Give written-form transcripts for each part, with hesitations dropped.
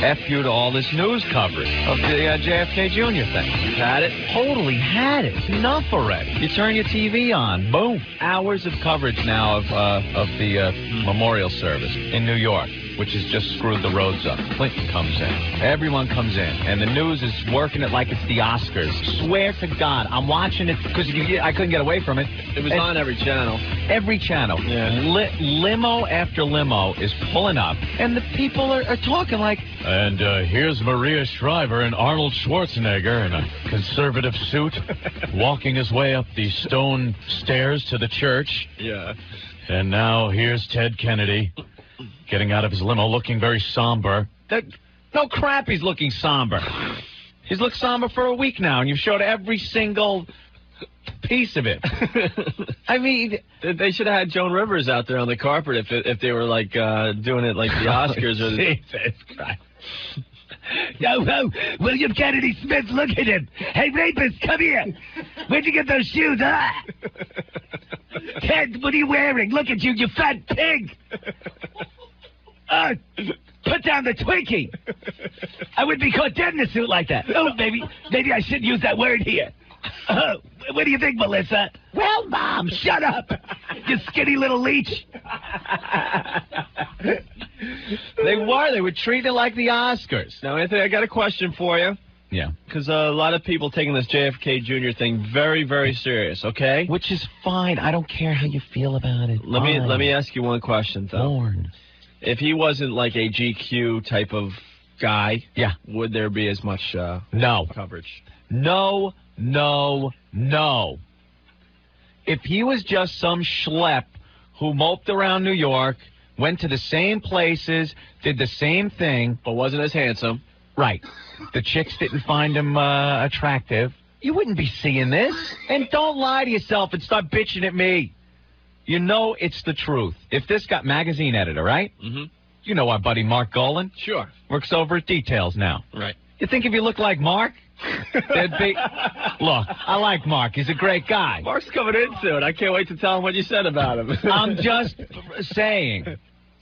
F you to all this news coverage of the JFK Jr. thing. You've had it? Totally had it. Enough already. You turn your TV on, boom. Hours of coverage now of the memorial service in New York, which has just screwed the roads up. Clinton comes in. Everyone comes in. And the news is working it like it's the Oscars. Swear to God, I'm watching it because I couldn't get away from it. It was on every channel. Every channel. Yeah. Limo after limo is pulling up. And the people are talking like... And here's Maria Shriver and Arnold Schwarzenegger in a conservative suit walking his way up the stone stairs to the church. Yeah. And now here's Ted Kennedy getting out of his limo looking very somber. No crap, he's looking somber. He's looked somber for a week now, and you've showed every single piece of it. I mean... They should have had Joan Rivers out there on the carpet if they were, like, doing it like the Oscars. Or the... Jesus Christ. Yo, William Kennedy Smith, look at him. Hey, rapist, come here. Where'd you get those shoes, huh? Ted, what are you wearing? Look at you, you fat pig. Put down the Twinkie. I would be caught dead in a suit like that. Oh, maybe I shouldn't use that word here. What do you think, Melissa? Well, Mom, shut up. You skinny little leech. They were treated like the Oscars. Now, Anthony, I got a question for you. Yeah. Because a lot of people taking this JFK Jr. thing very, very serious, okay? Which is fine. I don't care how you feel about it. Let me ask you one question, though. If he wasn't like a GQ type of guy, yeah, would there be as much coverage? No. If he was just some schlep who moped around New York, went to the same places, did the same thing, but wasn't as handsome, right? The chicks didn't find him attractive. You wouldn't be seeing this. And don't lie to yourself and start bitching at me. You know it's the truth. If this got magazine editor, right? Mm-hmm. You know our buddy Mark Golan? Sure. Works over at Details now. Right. You think if you look like Mark, there'd be... Look, I like Mark. He's a great guy. Mark's coming in soon. I can't wait to tell him what you said about him. I'm just saying,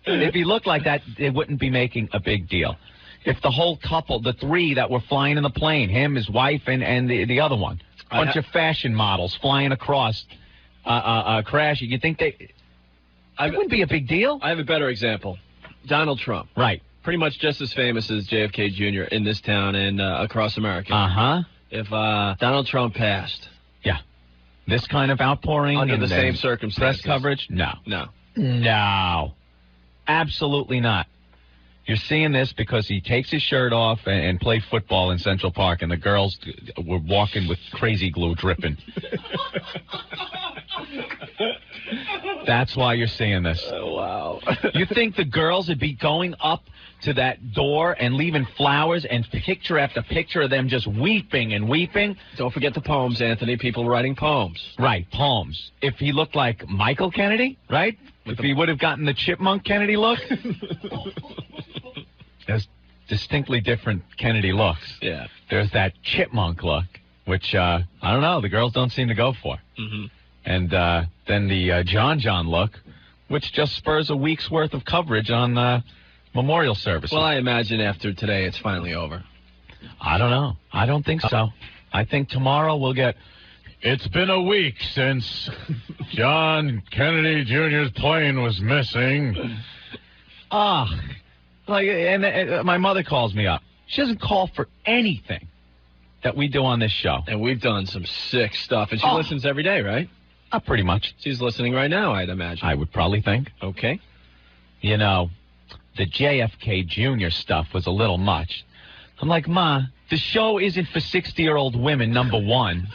if he looked like that, it wouldn't be making a big deal. If the whole couple, the three that were flying in the plane, him, his wife, and the other one, a bunch of fashion models flying across... crashing. You think it wouldn't be a big deal? I have a better example. Donald Trump. Right. Pretty much just as famous as JFK Jr. in this town and across America. Uh-huh. If Donald Trump passed. Yeah. This kind of outpouring. Under the same circumstances. Press coverage? No. No. Absolutely not. You're seeing this because he takes his shirt off and played football in Central Park, and the girls were walking with crazy glue dripping. That's why you're seeing this. Oh, wow. You think the girls would be going up to that door and leaving flowers and picture after picture of them just weeping and weeping? Don't forget the poems, Anthony. People writing poems. Right, poems. If he looked like Michael Kennedy, right? If he would have gotten the Chipmunk Kennedy look. There's distinctly different Kennedy looks. Yeah. There's that Chipmunk look, which, I don't know, the girls don't seem to go for. Mm-hmm. And then the John look, which just spurs a week's worth of coverage on memorial services. Well, I imagine after today it's finally over. I don't know. I don't think so. I think tomorrow we'll get... It's been a week since John Kennedy Jr.'s plane was missing. And my mother calls me up. She doesn't call for anything that we do on this show. And we've done some sick stuff. And she listens every day, right? Pretty much. She's listening right now, I'd imagine. I would probably think. Okay. You know, the JFK Jr. stuff was a little much. I'm like, Ma, the show isn't for 60-year-old women, number one.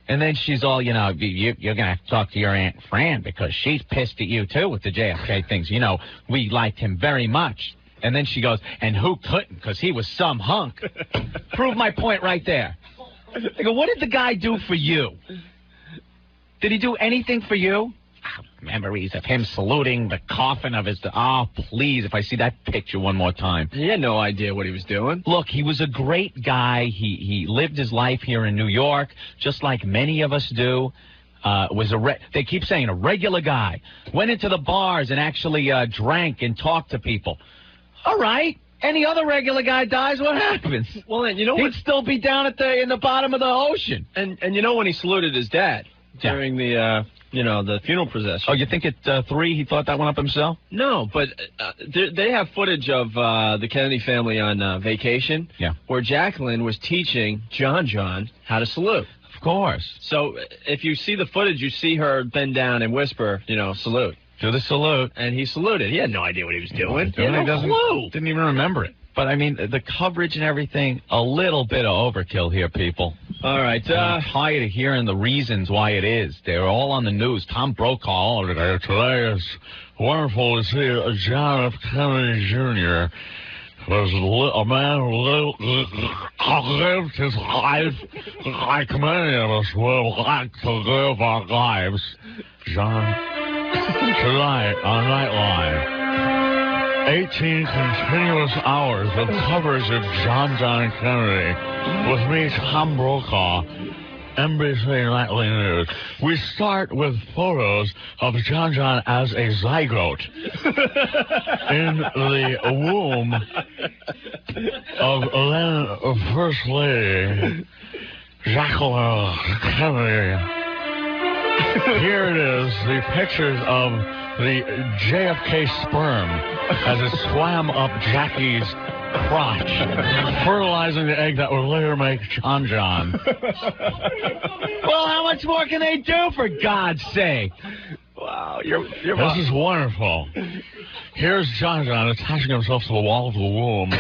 And then she's all, you're going to have to talk to your Aunt Fran because she's pissed at you, too, with the JFK things. You know, we liked him very much. And then she goes, and who couldn't because he was some hunk. Prove my point right there. I go, what did the guy do for you? Did he do anything for you? Memories of him saluting the coffin of his... Oh, please, if I see that picture one more time. He had no idea what he was doing. Look, he was a great guy. He lived his life here in New York, just like many of us do. They keep saying a regular guy. Went into the bars and actually drank and talked to people. All right. Any other regular guy dies, what happens? Well, and you know what? He'd still be down in the bottom of the ocean. And you know when he saluted his dad during the the funeral procession. Oh, you think at 3 he thought that one up himself? No, but they have footage of the Kennedy family on vacation. Yeah. Where Jacqueline was teaching John how to salute. Of course. So if you see the footage, you see her bend down and whisper, salute. Do the salute. And he saluted. He had no idea what he was doing. He had no clue. clue. Didn't even remember it. But, I mean, the coverage and everything, a little bit of overkill here, people. All right. I'm tired of hearing the reasons why it is. They're all on the news. Tom Brokaw today is wonderful to see John F. Kennedy Jr. was a man who lived his life like many of us would like to live our lives. John, tonight on Nightline. 18 continuous hours of coverage of John Kennedy with me, Tom Brokaw, NBC Nightly News. We start with photos of John as a zygote in the womb of then First Lady Jacqueline Kennedy. Here it is, the pictures of the JFK sperm as it swam up Jackie's crotch, fertilizing the egg that would later make John. Well, how much more can they do, for God's sake? Wow, this is wonderful. Here's John attaching himself to the wall of the womb.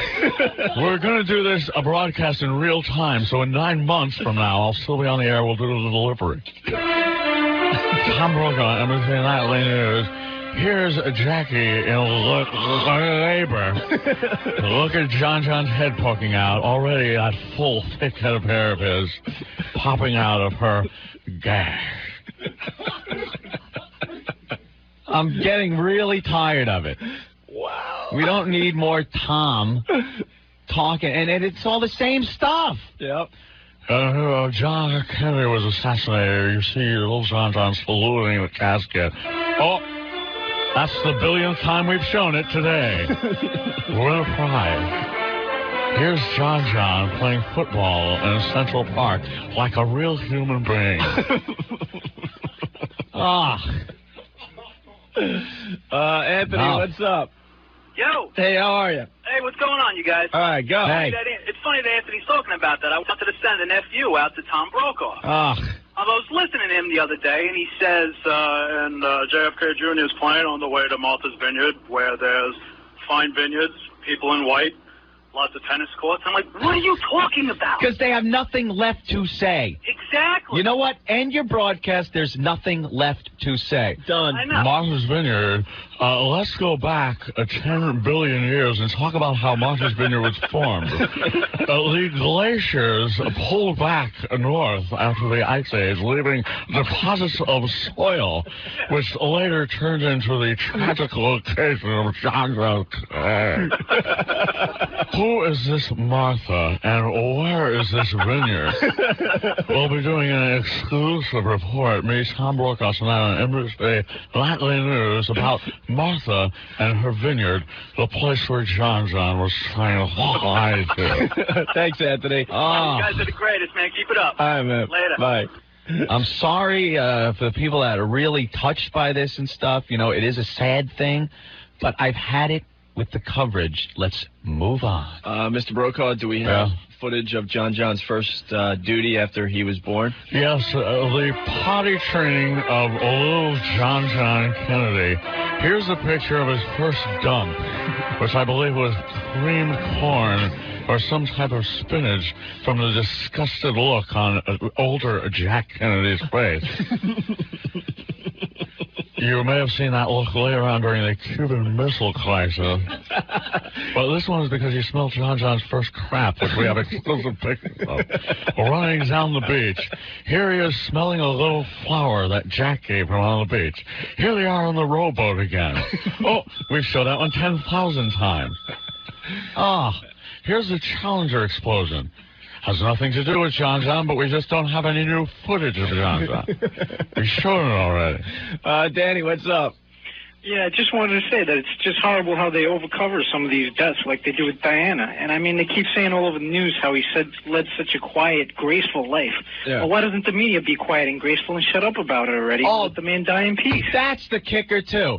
We're going to do this broadcast in real time, so in 9 months from now, I'll still be on the air. We'll do the delivery. Tom Brokaw, NBC Nightly News. Here's Jackie in labor. Look at John's head poking out. Already that full, thick head of hair of his popping out of her gash. I'm getting really tired of it. Wow. We don't need more Tom talking. And it's all the same stuff. Yep. John F. Kennedy was assassinated. You see little John saluting the casket. Oh, that's the billionth time we've shown it today. What a prize. Here's John playing football in Central Park like a real human being. Anthony, what's up? Yo. Hey, how are you? Hey, what's going on, you guys? All right, go. Hey. It's funny that Anthony's talking about that. I wanted to send an FU out to Tom Brokaw. I was listening to him the other day, and he says, and JFK Jr. is playing on the way to Martha's Vineyard, where there's fine vineyards, people in white, lots of tennis courts. I'm like, what are you talking about? Because they have nothing left to say. Exactly. You know what? End your broadcast. There's nothing left to say. Done. I know. Martha's Vineyard. Let's go back 10 billion years and talk about how Martha's Vineyard was formed. The glaciers pulled back north after the Ice Age, leaving deposits of soil, which later turned into the tragic location of John's. Who is this Martha, and where is this vineyard? We'll be doing an exclusive report, me, Tom Brokaw, tonight on NBC Nightly News, about Martha and her vineyard, the place where John was trying to fly to. Thanks, Anthony. You guys are the greatest, man. Keep it up. All right, man. Later. Bye. I'm sorry for the people that are really touched by this and stuff. You know, it is a sad thing, but I've had it with the coverage. Let's move on. Mr. Brokaw, do we have footage of John's first duty after he was born? Yes, the potty training of little John Kennedy. Here's a picture of his first dump, which I believe was creamed corn or some type of spinach, from the disgusted look on older Jack Kennedy's face. You may have seen that look later on during the Cuban Missile Crisis. But this one is because you smelled John's first crap, which we have exclusive pictures of, running down the beach. Here he is smelling a little flower that Jack gave him on the beach. Here they are on the rowboat again. Oh, we've showed that one 10,000 times. Here's the Challenger explosion. Has nothing to do with John, but we just don't have any new footage of John. We showed it already. Danny, what's up? Yeah, I just wanted to say that it's just horrible how they overcover some of these deaths like they do with Diana. And, I mean, they keep saying all over the news how he led such a quiet, graceful life. Yeah. Well, why doesn't the media be quiet and graceful and shut up about it already? Oh, let the man die in peace. That's the kicker, too.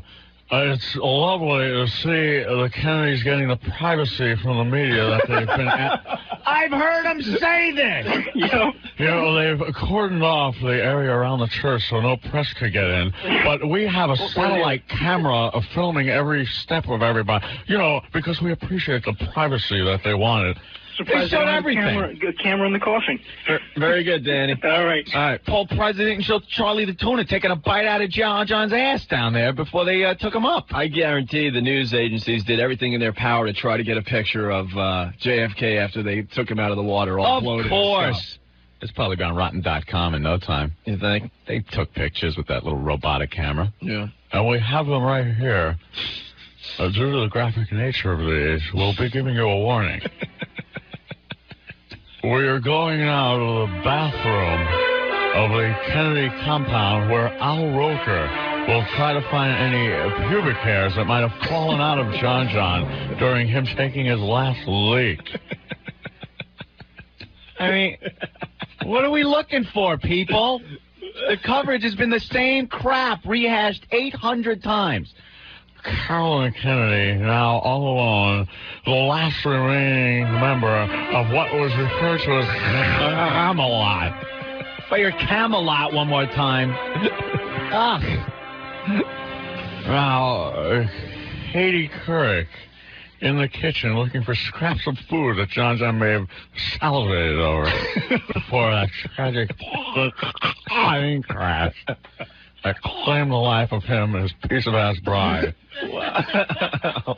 It's lovely to see the Kennedys getting the privacy from the media that they've been at. I've heard them say this. You know, they've cordoned off the area around the church so no press could get in. But we have a satellite camera filming every step of everybody. You know, because we appreciate the privacy that they wanted. Surprised they showed everything. Camera in the coffin. Very good, Danny. All right. Paul President showed Charlie the Tuna taking a bite out of John John's ass down there before they took him up. I guarantee the news agencies did everything in their power to try to get a picture of JFK after they took him out of the water. All bloated. Of course. It's probably on Rotten.com in no time. You think? They took pictures with that little robotic camera. Yeah. And we have them right here. Due to the graphic nature of these, we'll be giving you a warning. We are going now to the bathroom of the Kennedy compound where Al Roker will try to find any pubic hairs that might have fallen out of John John during him taking his last leak. I mean, what are we looking for, people? The coverage has been the same crap rehashed 800 times. Carolyn Kennedy, now all alone, the last remaining member of what was referred to as Camelot. Say your Camelot one more time. Now, Katie Couric in the kitchen looking for scraps of food that John John may have salivated over before that tragic plane crash that claimed the life of him and his piece-of-ass bride. Wow.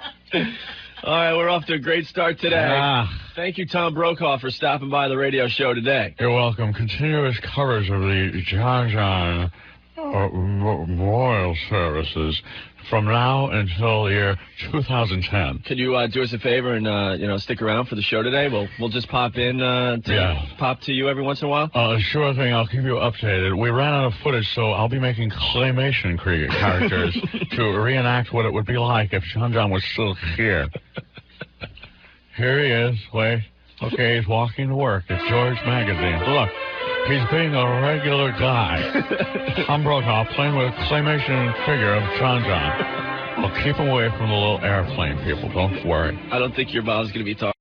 All right, we're off to a great start today. Thank you, Tom Brokaw, for stopping by the radio show today. You're welcome. Continuous coverage of the John John memorial services from now until the year 2010. Could you do us a favor and stick around for the show today? We'll just pop in pop to you every once in a while. Sure thing. I'll keep you updated. We ran out of footage, so I'll be making claymation characters to reenact what it would be like if John John was still here. Here he is. Wait. Okay, he's walking to work at George Magazine. Look. He's being a regular guy. Tom Brokaw playing with a claymation figure of John John. I'll keep him away from the little airplane people. Don't worry. I don't think your mom's going to be talking.